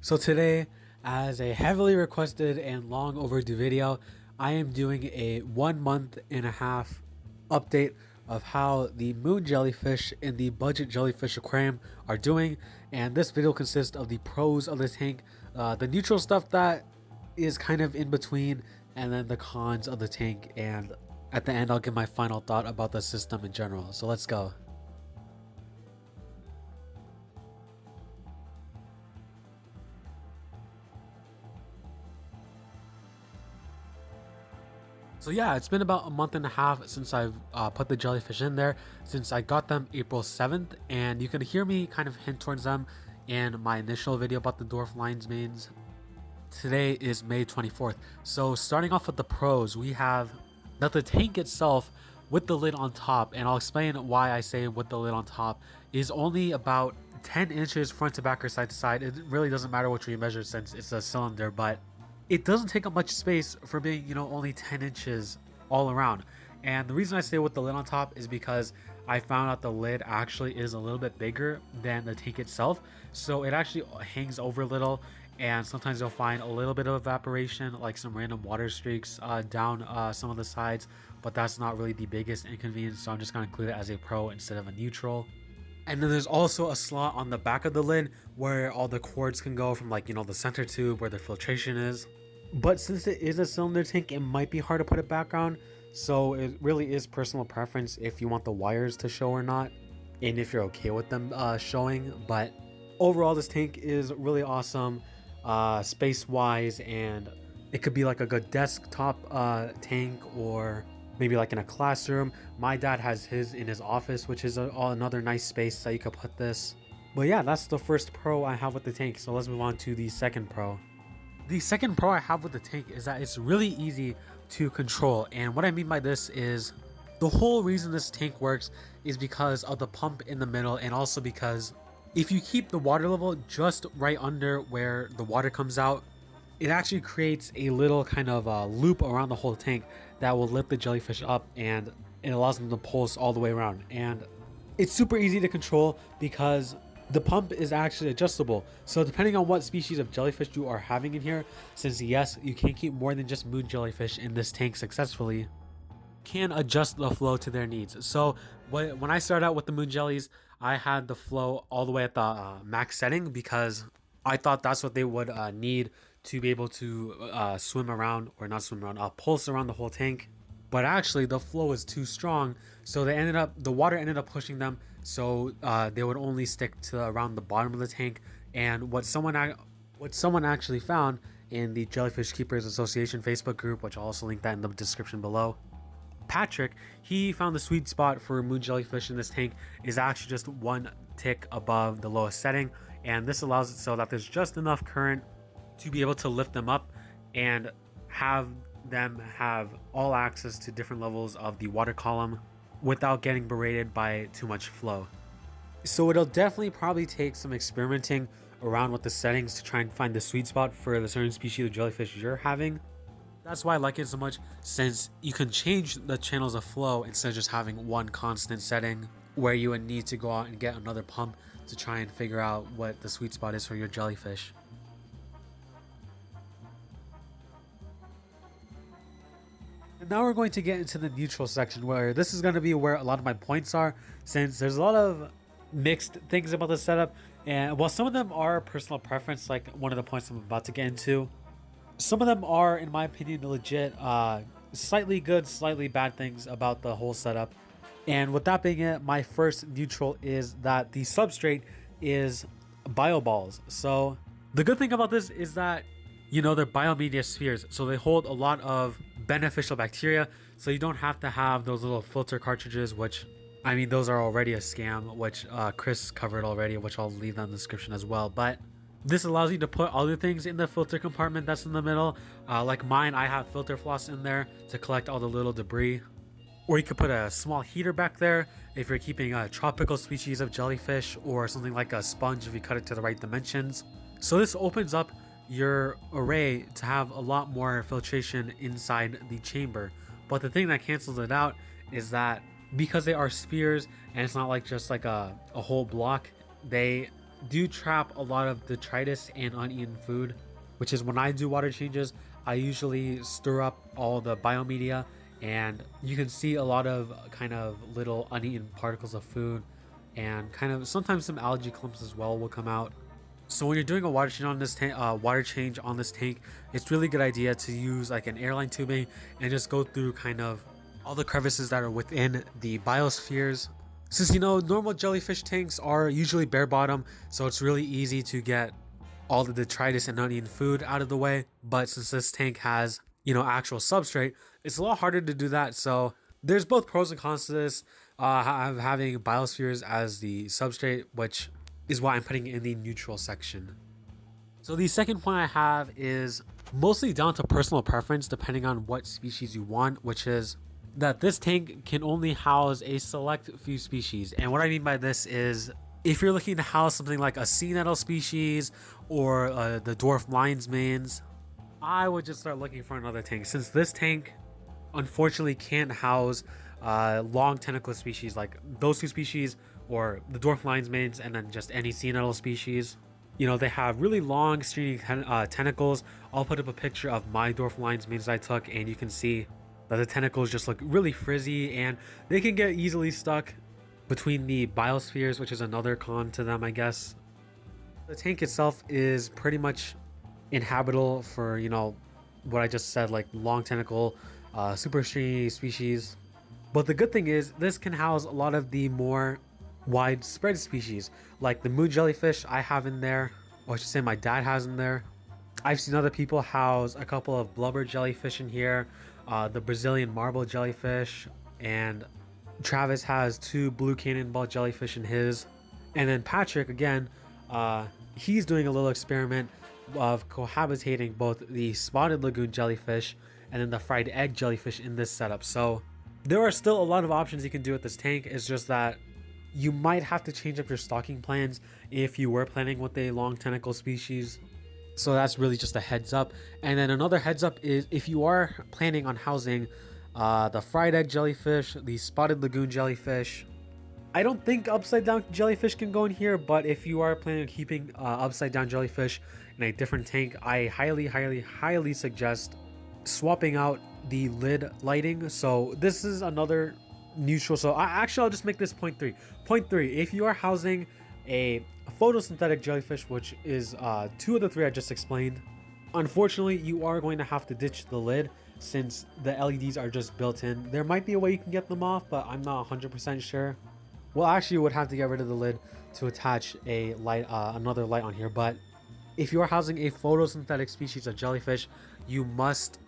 So today, as a heavily requested and long overdue video, I am doing a 1.5 month update of how the Moon Jellyfish in the Budget Jellyfish aquarium are doing, and this video consists of the pros of the tank, the neutral stuff that is kind of in between, and then the cons of the tank, and at the end I'll give my final thought about the system in general. So let's go. So yeah, it's been about a month and a half since I've put the jellyfish in there, since I got them April 7th, and you can hear me kind of hint towards them in my initial video about the dwarf lion's manes. Today is May 24th. So starting off with the pros, we have that the tank itself with the lid on top, and I'll explain why I say with the lid on top, is only about 10 inches front to back or side to side. It really doesn't matter which way you measure since it's a cylinder, but it doesn't take up much space for being, only 10 inches all around. And the reason I say with the lid on top is because I found out the lid actually is a little bit bigger than the tank itself. So it actually hangs over a little, and sometimes you'll find a little bit of evaporation, like some random water streaks down some of the sides, but that's not really the biggest inconvenience. So I'm just going to include it as a pro instead of a neutral. And then there's also a slot on the back of the lid where all the cords can go from, like, the center tube where the filtration is. But since it is a cylinder tank, it might be hard to put it back on, so it really is personal preference if you want the wires to show or not, and if you're okay with them showing. But overall, this tank is really awesome space wise, and it could be like a good desktop tank, or maybe like in a classroom. My dad has his in his office, which is another nice space that you could put this. But yeah, that's the first pro I have with the tank, so let's move on to the second pro. The second pro I have with the tank is that it's really easy to control, and what I mean by this is the whole reason this tank works is because of the pump in the middle, and also because if you keep the water level just right under where the water comes out, it actually creates a little kind of loop around the whole tank that will lift the jellyfish up, and it allows them to pulse all the way around. And it's super easy to control because the pump is actually adjustable, so depending on what species of jellyfish you are having in here, since yes, you can keep more than just moon jellyfish in this tank successfully, can adjust the flow to their needs. So when I started out with the moon jellies, I had the flow all the way at the max setting because I thought that's what they would need to be able to swim around, or not swim around, pulse around the whole tank. But actually the flow was too strong, so the water ended up pushing them, so they would only stick to around the bottom of the tank. And what someone actually found in the Jellyfish Keepers Association Facebook group, which I'll also link that in the description below, Patrick, he found the sweet spot for moon jellyfish in this tank is actually just one tick above the lowest setting, and this allows it so that there's just enough current to be able to lift them up and have them have all access to different levels of the water column without getting berated by too much flow. So it'll definitely probably take some experimenting around with the settings to try and find the sweet spot for the certain species of jellyfish you're having. That's why I like it so much, since you can change the channels of flow instead of just having one constant setting where you would need to go out and get another pump to try and figure out what the sweet spot is for your jellyfish. And now we're going to get into the neutral section, where this is going to be where a lot of my points are, since there's a lot of mixed things about the setup, and while some of them are personal preference, like one of the points I'm about to get into, some of them are, in my opinion, legit slightly good, slightly bad things about the whole setup. And with that being it, my first neutral is that the substrate is bioballs. So the good thing about this is that they're biomedia spheres, so they hold a lot of beneficial bacteria, so you don't have to have those little filter cartridges, which, I mean, those are already a scam, which Chris covered already, which I'll leave that in the description as well. But this allows you to put other things in the filter compartment that's in the middle. Like mine, I have filter floss in there to collect all the little debris. Or you could put a small heater back there if you're keeping a tropical species of jellyfish, or something like a sponge if you cut it to the right dimensions. So this opens up your array to have a lot more filtration inside the chamber. But the thing that cancels it out is that because they are spheres and it's not like just like a whole block, they do trap a lot of detritus and uneaten food, which is when I do water changes, I usually stir up all the biomedia, and you can see a lot of kind of little uneaten particles of food, and kind of sometimes some algae clumps as well will come out. So when you're doing a water change on this tank, it's really good idea to use like an airline tubing and just go through kind of all the crevices that are within the biospheres. Since normal jellyfish tanks are usually bare bottom, so it's really easy to get all the detritus and uneaten food out of the way. But since this tank has actual substrate, it's a lot harder to do that. So there's both pros and cons to this, having biospheres as the substrate, which is why I'm putting it in the neutral section. So the second point I have is mostly down to personal preference depending on what species you want, which is that this tank can only house a select few species. And what I mean by this is if you're looking to house something like a sea nettle species or the dwarf lion's manes, I would just start looking for another tank, since this tank unfortunately can't house long tentacle species like those two species or the dwarf lion's manes, and then just any sea nettle species. They have really long stringy tentacles. I'll put up a picture of my dwarf lion's manes I took, and you can see that the tentacles just look really frizzy, and they can get easily stuck between the biospheres, which is another con to them, I guess. The tank itself is pretty much inhabitable for what I just said, like long tentacle, super stringy species. But the good thing is this can house a lot of the more widespread species, like the moon jellyfish I have in there, or I should say my dad has in there. I've seen other people house a couple of blubber jellyfish in here, the Brazilian marble jellyfish, and Travis has 2 blue cannonball jellyfish in his. And then Patrick, again, he's doing a little experiment of cohabitating both the spotted lagoon jellyfish and then the fried egg jellyfish in this setup. So there are still a lot of options you can do with this tank. It's just that you might have to change up your stocking plans if you were planning with a long tentacle species. So that's really just a heads up. And then another heads up is if you are planning on housing the fried egg jellyfish, the spotted lagoon jellyfish, I don't think upside down jellyfish can go in here, but if you are planning on keeping upside down jellyfish in a different tank, I highly suggest swapping out the lid lighting. So this is another neutral. So I'll just make this point 3. Point 3, if you are housing a photosynthetic jellyfish, which is 2 of the 3 I just explained, unfortunately you are going to have to ditch the lid since the LEDs are just built in. There might be a way you can get them off, but I'm not 100% sure. Well, actually you would have to get rid of the lid to attach a light, another light on here. But if you are housing a photosynthetic species of jellyfish, you must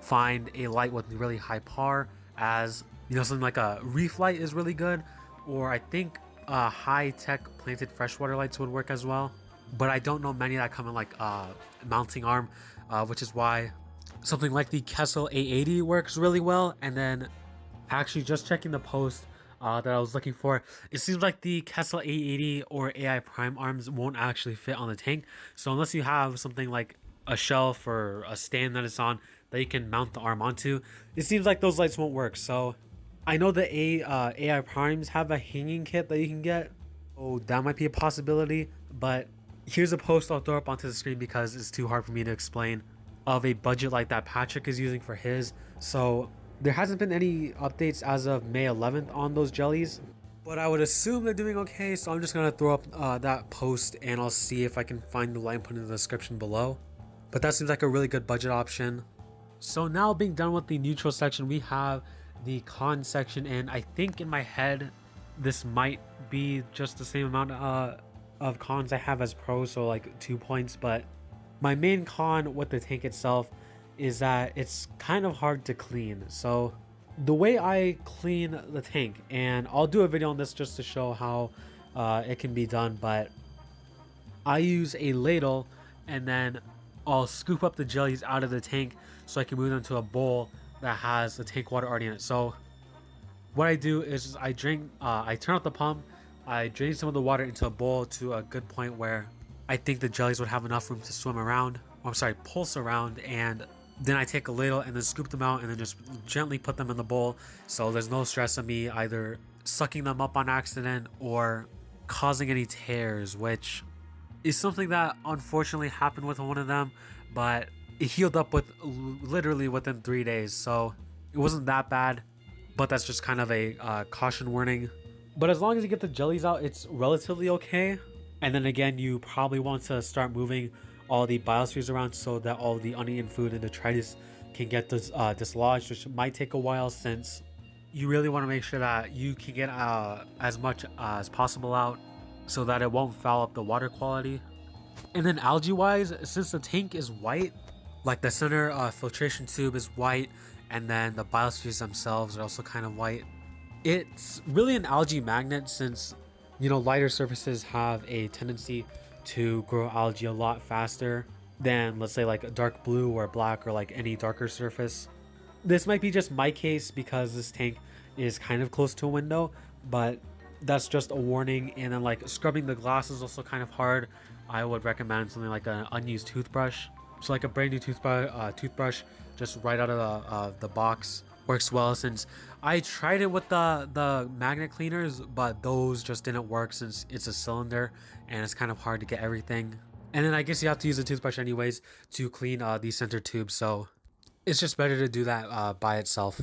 find a light with really high par, as something like a reef light is really good, or I think high-tech planted freshwater lights would work as well. But I don't know many that come in like mounting arm, which is why something like the Kessel A80 works really well. And then actually just checking the post that I was looking for, it seems like the Kessel A80 or AI Prime arms won't actually fit on the tank. So unless you have something like a shelf or a stand that it's on that you can mount the arm onto, it seems like those lights won't work. So I know the AI Primes have a hanging kit that you can get. Oh, that might be a possibility. But here's a post I'll throw up onto the screen because it's too hard for me to explain, of a budget light that Patrick is using for his. So there hasn't been any updates as of May 11th on those jellies, but I would assume they're doing okay. So I'm just gonna throw up that post, and I'll see if I can find the light and put it in the description below. But that seems like a really good budget option. So now being done with the neutral section, we have the con section, and I think in my head this might be just the same amount of cons I have as pros, so like 2 points. But my main con with the tank itself is that it's kind of hard to clean. So the way I clean the tank, and I'll do a video on this just to show how it can be done, but I use a ladle and then I'll scoop up the jellies out of the tank so I can move them to a bowl that has the tank water already in it. So what I do is I turn off the pump, I drain some of the water into a bowl to a good point where I think the jellies would have enough room to swim around, or I'm sorry, pulse around, and then I take a ladle and then scoop them out and then just gently put them in the bowl, so there's no stress of me either sucking them up on accident or causing any tears, which is something that unfortunately happened with one of them, but it healed up with literally within 3 days, so it wasn't that bad. But that's just kind of a caution warning. But as long as you get the jellies out, it's relatively okay. And then again, you probably want to start moving all the biospheres around so that all the uneaten food and detritus can get dislodged, which might take a while, since you really want to make sure that you can get as much as possible out so that it won't foul up the water quality. And then algae wise, since the tank is white, like the center filtration tube is white, and then the biospheres themselves are also kind of white, it's really an algae magnet, since lighter surfaces have a tendency to grow algae a lot faster than, let's say, like a dark blue or black or like any darker surface. This might be just my case because this tank is kind of close to a window, but that's just a warning. And then like scrubbing the glass is also kind of hard. I would recommend something like an unused toothbrush. So like a brand new toothbrush just right out of the box works well, since I tried it with the magnet cleaners, but those just didn't work since it's a cylinder and it's kind of hard to get everything. And then I guess you have to use a toothbrush anyways to clean these center tubes, so it's just better to do that by itself.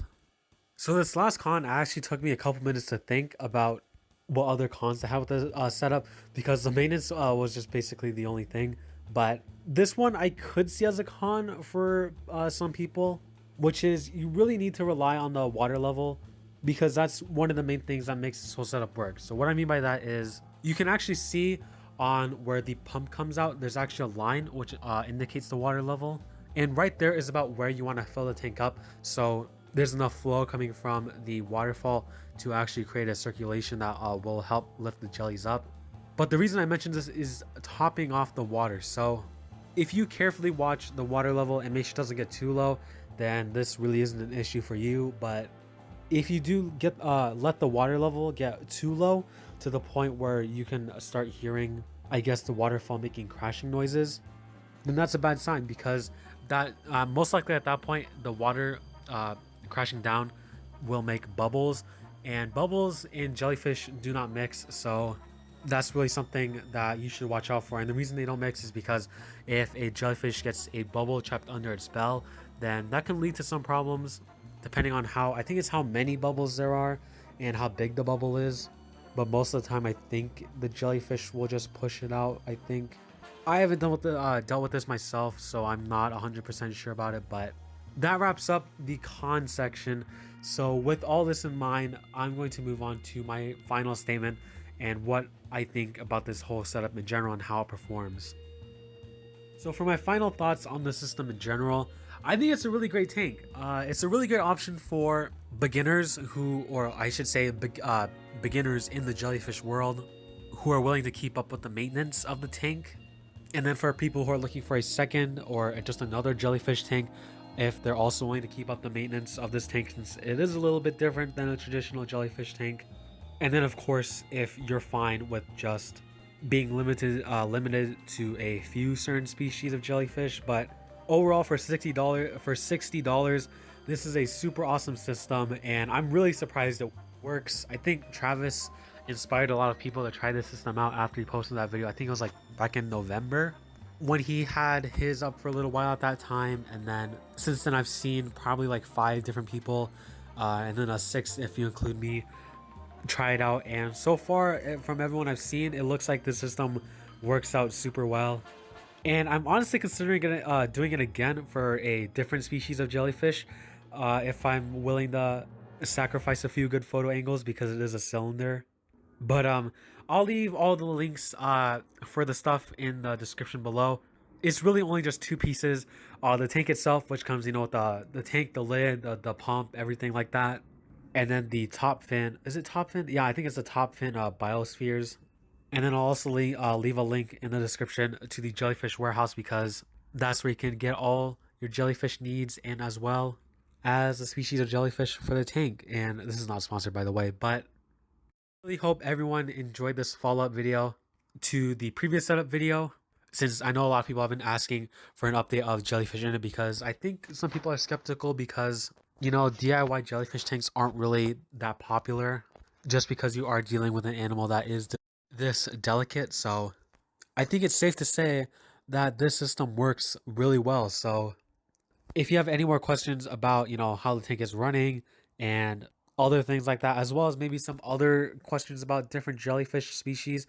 So this last con actually took me a couple minutes to think about what other cons to have with the setup, because the maintenance was just basically the only thing. But this one I could see as a con for some people, which is you really need to rely on the water level, because that's one of the main things that makes this whole setup work. So what I mean by that is you can actually see on where the pump comes out, there's actually a line which indicates the water level, and right there is about where you want to fill the tank up, so there's enough flow coming from the waterfall to actually create a circulation that will help lift the jellies up. But the reason I mentioned this is topping off the water. So if you carefully watch the water level and make sure it doesn't get too low, then this really isn't an issue for you. But if you do get let the water level get too low to the point where you can start hearing, I guess, the waterfall making crashing noises, then that's a bad sign, because that most likely at that point the water crashing down will make bubbles, and bubbles in jellyfish do not mix. So that's really something that you should watch out for. And the reason they don't mix is because if a jellyfish gets a bubble trapped under its bell, then that can lead to some problems, depending on how many bubbles there are and how big the bubble is. But most of the time I think the jellyfish will just push it out. I think I haven't dealt with this myself, so I'm not 100% sure about it. But that wraps up the con section. So with all this in mind, I'm going to move on to my final statement and what I think about this whole setup in general and how it performs. So for my final thoughts on the system in general, I think it's a really great tank. It's a really great option for beginners or I should say beginners in the jellyfish world who are willing to keep up with the maintenance of the tank. And then for people who are looking for a second or just another jellyfish tank, if they're also willing to keep up the maintenance of this tank, since it is a little bit different than a traditional jellyfish tank. And then of course, if you're fine with just being limited to a few certain species of jellyfish. But overall, for $60, this is a super awesome system, and I'm really surprised it works. I think Travis inspired a lot of people to try this system out after he posted that video. I think it was like back in November when he had his up for a little while at that time, and then since then I've seen probably like 5 different people and then a 6th if you include me try it out. And so far from everyone I've seen, it looks like the system works out super well, and I'm honestly considering doing it again for a different species of jellyfish if I'm willing to sacrifice a few good photo angles, because it is a cylinder. But I'll leave all the links for the stuff in the description below. It's really only just 2 pieces: the tank itself, which comes with the tank, the lid, the pump, everything like that, and then the top fin. Is it top fin? Yeah, I think it's the top fin biospheres. And then I'll also leave a link in the description to the jellyfish warehouse, because that's where you can get all your jellyfish needs, and as well as a species of jellyfish for the tank. And this is not sponsored, by the way, but I really hope everyone enjoyed this follow-up video to the previous setup video, since I know a lot of people have been asking for an update of jellyfish in it, because I think some people are skeptical because, DIY jellyfish tanks aren't really that popular, just because you are dealing with an animal that is this delicate, so I think it's safe to say that this system works really well. So if you have any more questions about, how the tank is running and other things like that, as well as maybe some other questions about different jellyfish species,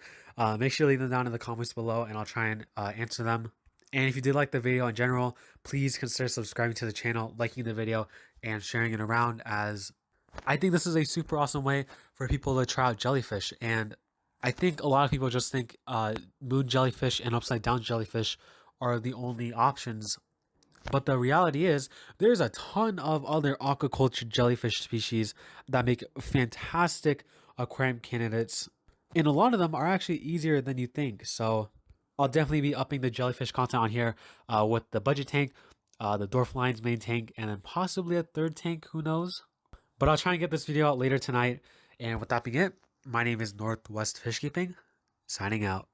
make sure to leave them down in the comments below and I'll try and answer them. And if you did like the video in general, please consider subscribing to the channel, liking the video, and sharing it around, as I think this is a super awesome way for people to try out jellyfish. And I think a lot of people just think moon jellyfish and upside down jellyfish are the only options. But the reality is, there's a ton of other aquaculture jellyfish species that make fantastic aquarium candidates. And a lot of them are actually easier than you think. So I'll definitely be upping the jellyfish content on here with the budget tank, the dwarf lion's main tank, and then possibly a third tank, who knows? But I'll try and get this video out later tonight. And with that being it, my name is Northwest Fishkeeping, signing out.